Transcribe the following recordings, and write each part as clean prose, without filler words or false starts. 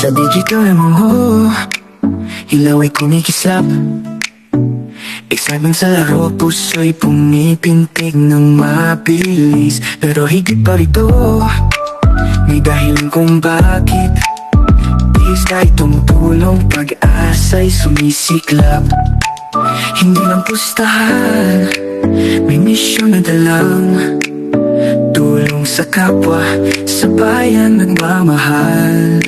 Sa digital mo, ilaw ay kumikislap. Excitement sa laro, puso'y pumipintig ng mabilis. Pero higit pa rito, may dahilan kung bakit Sky tumutulong, pag-asa'y sumisiklap. Hindi lang pustahan, may misyon na dalang tulong sa kapwa, sa bayan nagmamahal.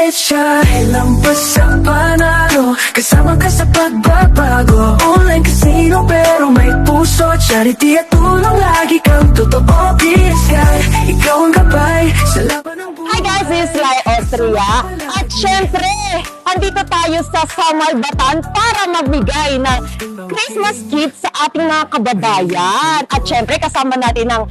Petsa, lampas sa panalo, kasama ka sa pagbabago. Online casino pero may puso, charity at tulong, lagi kang totoo. Sky, ikaw ang gabay sa laban ng buhay. Hi guys, this is Lai Austria. At syempre, andito tayo sa Samal, Bataan para magbigay ng Christmas gift sa ating mga kababayan. At syempre, kasama natin ng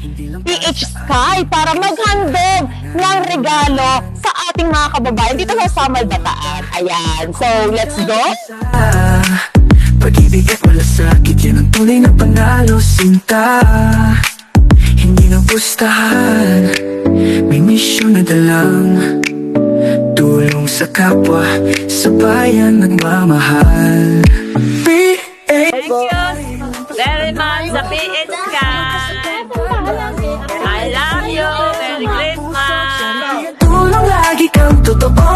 PH Sky para maghandog ng regalo sa ating mga kababayan dito sa Samal, Bataan. Ayan, so let's go! Pag-ibig at wala sakit, yan ang tunay na panalo, sinta. Hindi na pustahan, may misyon na dalang tulong sa kapwa, sa bayan nagmamahal. Thank you very much sa PH Sky. I love you. Merry Christmas. Tulong, lagi kang totoo.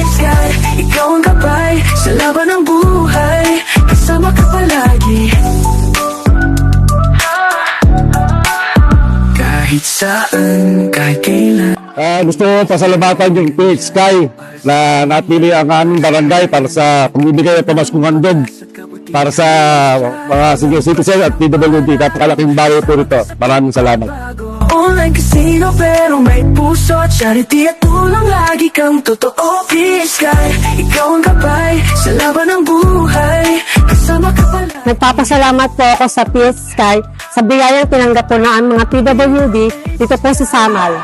Sky, ikaw ang gabay sa laban ng buhay, kasama ka palagi. Kahit saan, kahit kailan. Gusto ko pasalamatan yung PH Sky na napili ang aming barangay para sa pamibigay at pamaskong handog para sa mga senior citizen at PWD. Napakalaking bagay po rito. Maraming salamat. Online casino pero may puso, charity at tulong, lagi kang totoo. Sky, ikaw ang gabay sa laban ng buhay, kasama ka pala. Nagpapasalamat po ako sa PH Sky sa biyayang tinanggap po ng mga PWD dito po sa Samal.